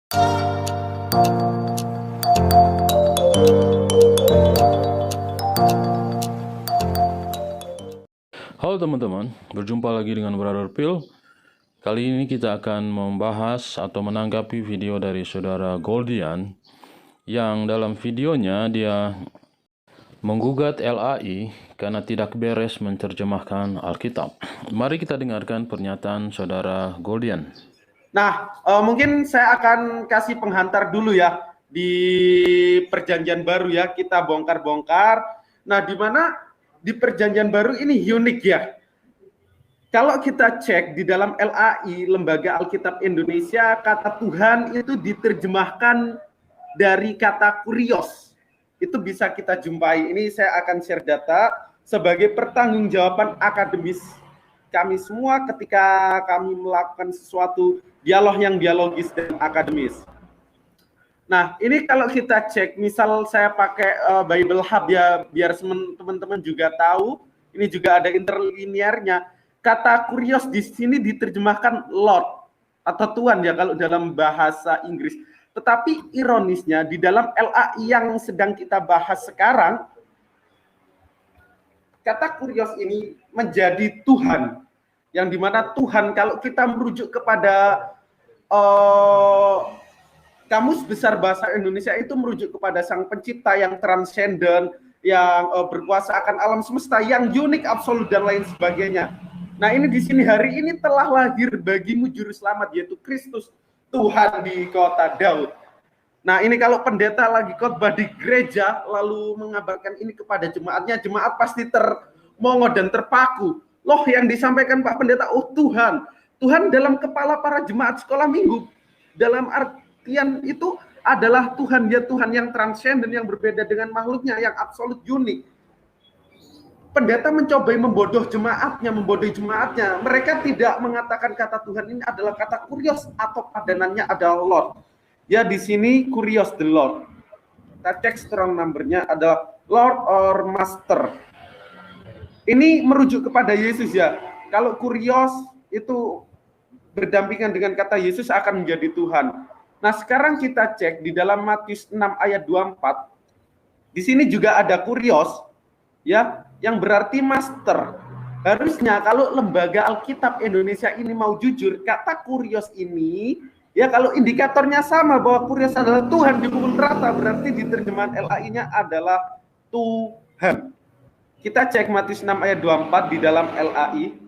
Halo teman-teman, berjumpa lagi dengan Brother Phil. Kali ini kita akan membahas atau menanggapi video dari saudara Goldian yang dalam videonya dia menggugat LAI karena tidak beres menerjemahkan Alkitab. Mari kita dengarkan pernyataan saudara Goldian. Nah, mungkin saya akan kasih penghantar dulu ya di Perjanjian Baru ya, kita bongkar-bongkar. Nah, di mana di Perjanjian Baru ini unik ya. Kalau kita cek di dalam LAI, Lembaga Alkitab Indonesia, kata Tuhan itu diterjemahkan dari kata kurios. Itu bisa kita jumpai. Ini saya akan share data sebagai pertanggungjawaban akademis kami semua ketika kami melakukan sesuatu dialog yang dialogis dan akademis. Nah, ini kalau kita cek, misal saya pakai Bible Hub ya, biar teman-teman juga tahu, ini juga ada interlinearnya. Kata kurios di sini diterjemahkan Lord atau Tuhan ya kalau dalam bahasa Inggris. Tetapi ironisnya di dalam LAI yang sedang kita bahas sekarang, kata kurios ini menjadi Tuhan. Yang dimana Tuhan kalau kita merujuk kepada Kamus Besar Bahasa Indonesia itu merujuk kepada Sang Pencipta yang transenden, yang berkuasa akan alam semesta, yang unik, absolut, dan lain sebagainya. Nah, ini di sini hari ini telah lahir bagimu juru selamat, yaitu Kristus, Tuhan di kota Daud. Nah, ini kalau pendeta lagi khotbah di gereja, lalu mengabarkan ini kepada jemaatnya, jemaat pasti termongo dan terpaku. Loh, yang disampaikan Pak Pendeta, oh Tuhan. Tuhan dalam kepala para jemaat sekolah minggu. Dalam artian itu adalah Tuhan, ya Tuhan yang transenden, yang berbeda dengan makhluknya, yang absolut unik. Pendeta mencoba membodohi jemaatnya. Mereka tidak mengatakan kata Tuhan ini adalah kata kurios atau padanannya adalah Lord. Ya, di sini kurios the Lord. Kita cek strong number-nya adalah Lord or Master. Ini merujuk kepada Yesus ya. Kalau kurios itu berdampingan dengan kata Yesus akan menjadi Tuhan. Nah, sekarang kita cek di dalam Matius 6 ayat 24. Di sini juga ada kurios ya, yang berarti master. Harusnya kalau Lembaga Alkitab Indonesia ini mau jujur, kata kurios ini ya kalau indikatornya sama bahwa kurios adalah Tuhan dipukul rata, berarti di terjemahan LAI-nya adalah Tuhan. Kita cek Matius 6 ayat 24 di dalam LAI.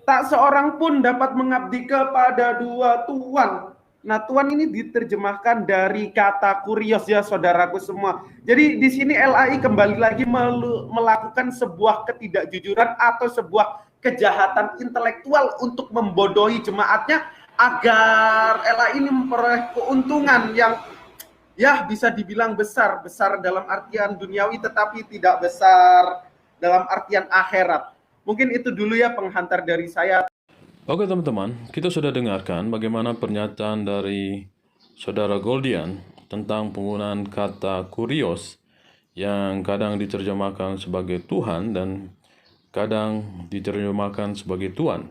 Tak seorang pun dapat mengabdi kepada dua tuan. Nah, tuan ini diterjemahkan dari kata kurios ya saudaraku semua. Jadi di sini LAI kembali lagi melakukan sebuah ketidakjujuran atau sebuah kejahatan intelektual untuk membodohi jemaatnya agar LAI ini memperoleh keuntungan yang ya bisa dibilang besar dalam artian duniawi tetapi tidak besar dalam artian akhirat. Mungkin itu dulu ya penghantar dari saya. Oke teman-teman, kita sudah dengarkan bagaimana pernyataan dari saudara Goldian tentang penggunaan kata kurios yang kadang diterjemahkan sebagai Tuhan dan kadang diterjemahkan sebagai Tuan.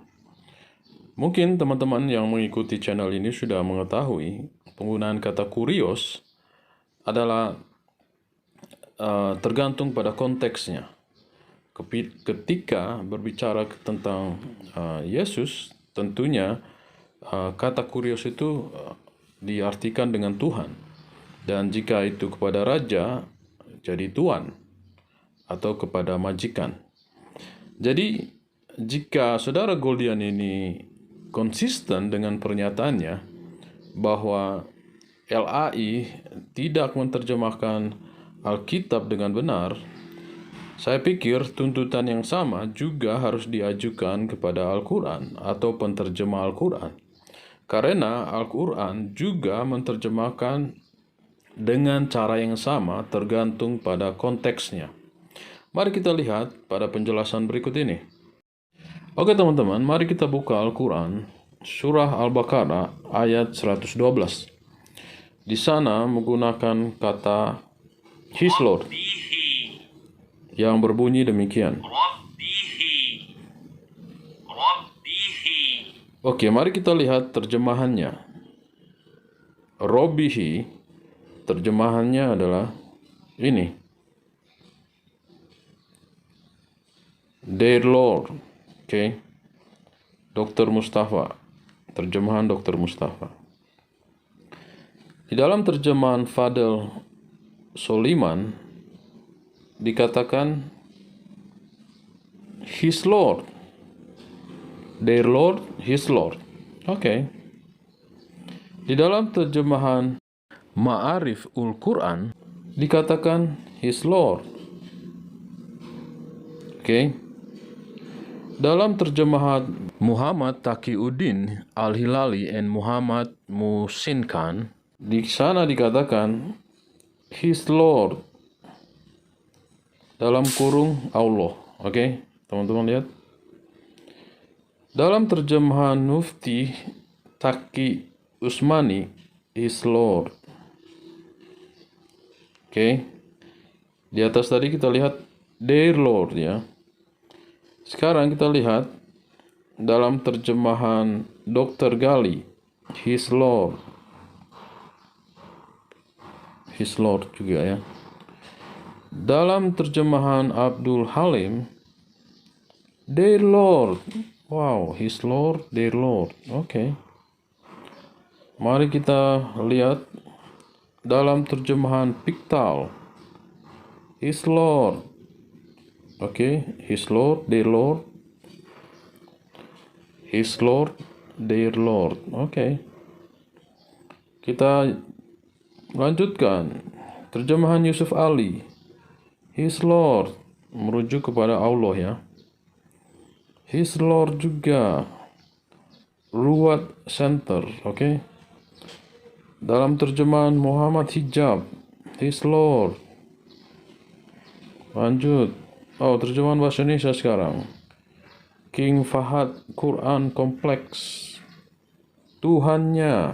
Mungkin teman-teman yang mengikuti channel ini sudah mengetahui penggunaan kata kurios adalah tergantung pada konteksnya. Ketika berbicara tentang Yesus, tentunya kata kurios itu diartikan dengan Tuhan. Dan jika itu kepada raja, jadi tuan atau kepada majikan. Jadi, jika saudara Goldian ini konsisten dengan pernyataannya bahwa LAI tidak menerjemahkan Alkitab dengan benar, saya pikir tuntutan yang sama juga harus diajukan kepada Al-Quran atau penterjemah Al-Quran. Karena Al-Quran juga menerjemahkan dengan cara yang sama tergantung pada konteksnya. Mari kita lihat pada penjelasan berikut ini. Oke teman-teman, mari kita buka Al-Quran, surah Al-Baqarah ayat 112. Di sana menggunakan kata His Lord. yang berbunyi demikian. ربه ربه Oke, mari kita lihat terjemahannya. Robihi, terjemahannya adalah ini. Dear Lord. Oke. Dr. Mustafa. Terjemahan Dr. Mustafa. Di dalam terjemahan Fadel Soliman dikatakan His Lord. Their Lord, His Lord. Oke. Di dalam terjemahan Ma'arif Ul-Quran dikatakan His Lord. Oke. Dalam terjemahan Muhammad Taqiyuddin Al-Hilali and Muhammad Muhsin Khan, di sana dikatakan His Lord dalam kurung Allah. Oke, teman-teman lihat. Dalam terjemahan Mufti Taqi Usmani, His Lord. Oke. Di atas tadi kita lihat Their Lord ya. Sekarang kita lihat dalam terjemahan Dr. Gali, His Lord. His Lord juga ya. Dalam terjemahan Abdul Halim, Their Lord. Wow, His Lord, Their Lord. Oke. Mari kita lihat dalam terjemahan Piktal, His Lord. Oke, His Lord, Their Lord. His Lord, Their Lord. Oke. Kita lanjutkan. Terjemahan Yusuf Ali. His Lord. Merujuk kepada Allah ya. His Lord juga. Ruwat Center. Oke. Dalam terjemahan Muhammad Hijab. His Lord. Lanjut. Oh, terjemahan bahasa Indonesia sekarang. King Fahad Quran Kompleks. Tuhannya.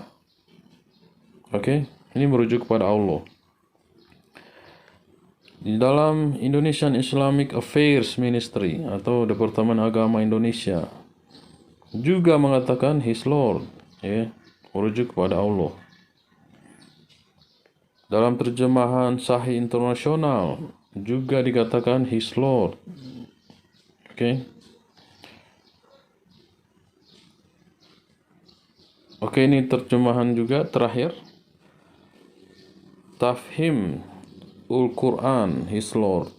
Oke, ini merujuk kepada Allah. Di dalam Indonesian Islamic Affairs Ministry atau Departemen Agama Indonesia juga mengatakan His Lord, ya, merujuk kepada Allah. Dalam terjemahan Sahih Internasional juga dikatakan His Lord. Oke. Oke, ini terjemahan juga terakhir. Tafhim Ul-Quran, His Lord.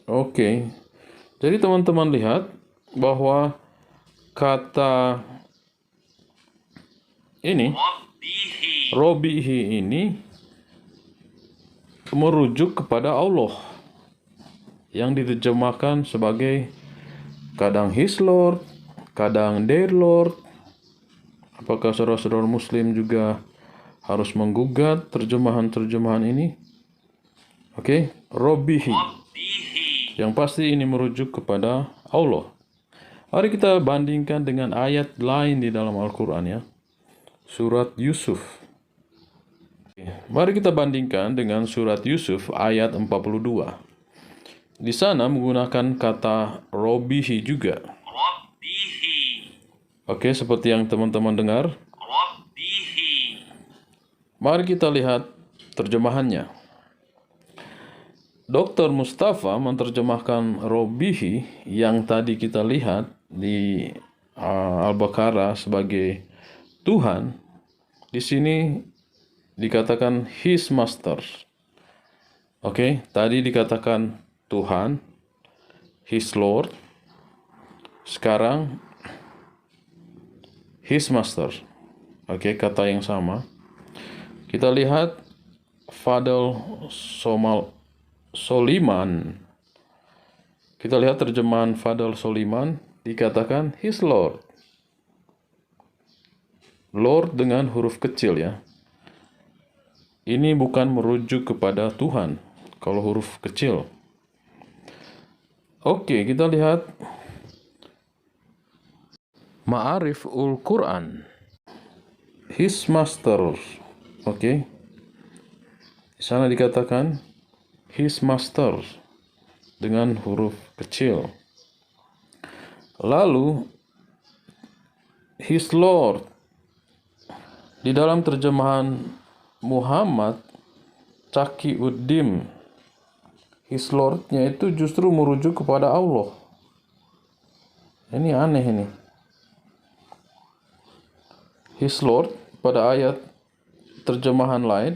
Oke. Jadi teman-teman lihat bahwa kata ini, ربه Robihi ini merujuk kepada Allah yang diterjemahkan sebagai kadang His Lord, kadang Their Lord. Apakah saudara-saudara Muslim juga harus menggugat terjemahan-terjemahan ini? Oke, Robihi. ربه Yang pasti ini merujuk kepada Allah. Mari kita bandingkan dengan ayat lain di dalam Al-Quran ya. Surat Yusuf. Mari kita bandingkan dengan surat Yusuf ayat 42. Di sana menggunakan kata Robihi juga. ربه Oke, seperti yang teman-teman dengar. ربه Mari kita lihat terjemahannya. Dr. Mustafa menerjemahkan Robihi yang tadi kita lihat di Al-Baqarah sebagai Tuhan. Di sini dikatakan His Master. Oke, tadi dikatakan Tuhan, His Lord. Sekarang His Master. Oke, kata yang sama. Kita lihat Fadel Soliman. Kita lihat terjemahan Fadel Soliman dikatakan His Lord. Lord dengan huruf kecil ya. Ini bukan merujuk kepada Tuhan kalau huruf kecil. Oke, kita lihat Ma'arif Ul-Quran. His Master. Oke. Di sana dikatakan his master dengan huruf kecil. Lalu his Lord di dalam terjemahan Muhammad Taqiyuddin, his Lord-nya itu justru merujuk kepada Allah. Ini aneh ini. His Lord pada ayat terjemahan lain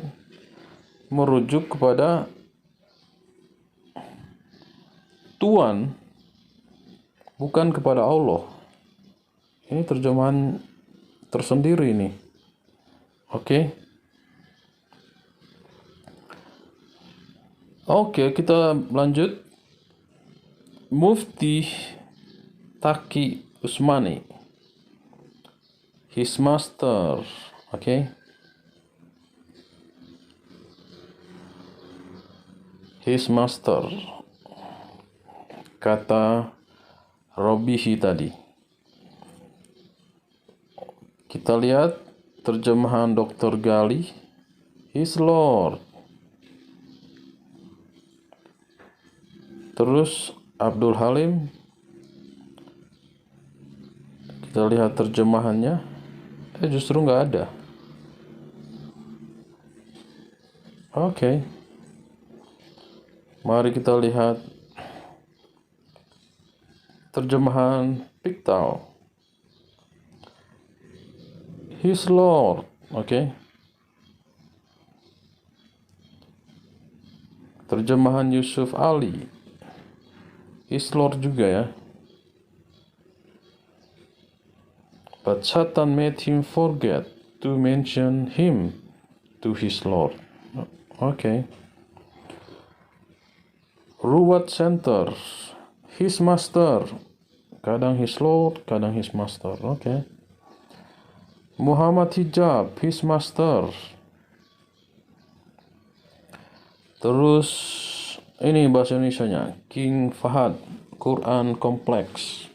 merujuk kepada Tuhan, bukan kepada Allah. Ini terjemahan tersendiri ini. Oke. Oke, kita lanjut. Mufti Taqi Usmani, his master. Oke. His master. Kata Robihi tadi. Kita lihat terjemahan Dr. Gali, his Lord. Terus Abdul Halim, kita lihat terjemahannya, justru nggak ada. Oke. Mari kita lihat terjemahan Piktal, his Lord. Oke. Terjemahan Yusuf Ali, his Lord juga ya. But Satan made him forget to mention him to his Lord. Oke. Ruwat Center, his master. Kadang his Lord, kadang his master. Oke. Muhammad Hijab, his master. Terus ini bahasa Indonesianya, King Fahad, Quran Kompleks.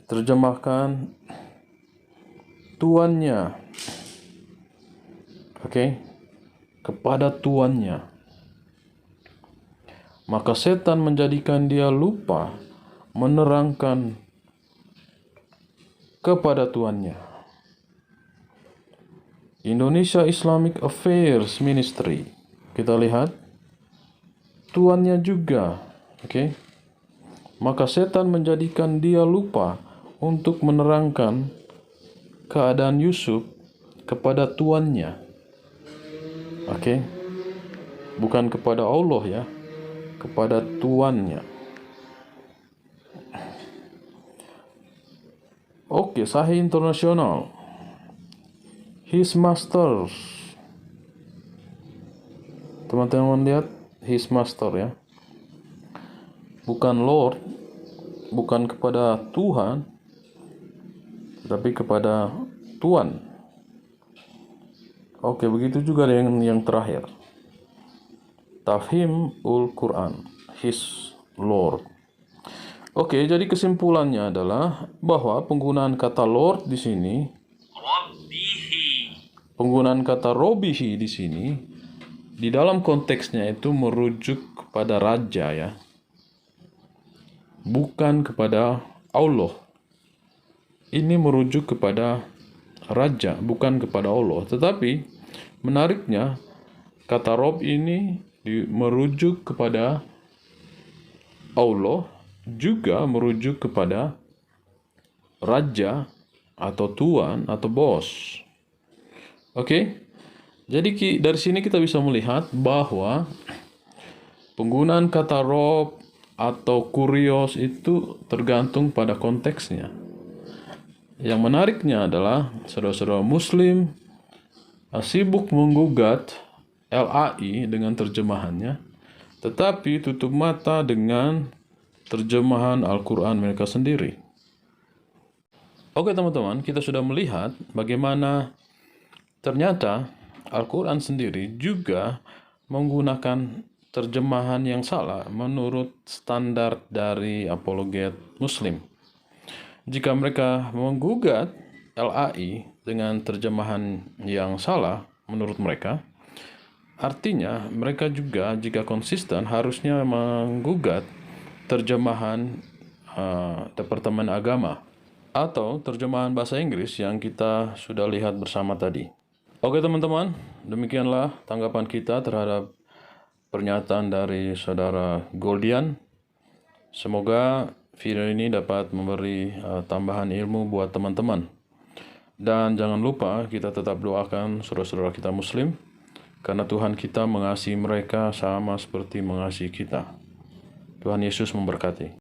Terjemahkan tuannya. Oke. Kepada tuannya. Maka setan menjadikan dia lupa menerangkan kepada tuannya. Indonesia Islamic Affairs Ministry. Kita lihat tuannya juga. Oke. Maka setan menjadikan dia lupa untuk menerangkan keadaan Yusuf kepada tuannya. Oke. Bukan kepada Allah ya, kepada tuannya. Oke, Sahih Internasional, his master. Teman-teman lihat, his master ya. Bukan Lord, bukan kepada Tuhan, tapi kepada Tuan. Oke, begitu juga dengan yang terakhir. Tafhim ul Quran, his Lord. Oke, jadi kesimpulannya adalah bahwa penggunaan kata Lord di sini, Rabbihi. penggunaan kata Robihi di sini, di dalam konteksnya itu merujuk kepada raja ya, bukan kepada Allah. Ini merujuk kepada raja, bukan kepada Allah. Tetapi menariknya, kata Rob ini merujuk kepada Allah, juga merujuk kepada raja atau tuan atau bos. Oke? Jadi dari sini kita bisa melihat bahwa penggunaan kata Rob atau kurios itu tergantung pada konteksnya. Yang menariknya adalah saudara-saudara Muslim sibuk menggugat LAI dengan terjemahannya, tetapi tutup mata dengan terjemahan Al-Quran mereka sendiri. Oke teman-teman, kita sudah melihat bagaimana ternyata Al-Quran sendiri juga menggunakan terjemahan yang salah menurut standar dari apologet Muslim. Jika mereka menggugat LAI dengan terjemahan yang salah menurut mereka, Artinya, mereka juga jika konsisten harusnya menggugat terjemahan Departemen Agama atau terjemahan bahasa Inggris yang kita sudah lihat bersama tadi. Oke teman-teman, demikianlah tanggapan kita terhadap pernyataan dari saudara Goldian. Semoga video ini dapat memberi tambahan ilmu buat teman-teman. Dan jangan lupa kita tetap doakan saudara-saudara kita Muslim, karena Tuhan kita mengasihi mereka sama seperti mengasihi kita. Tuhan Yesus memberkati.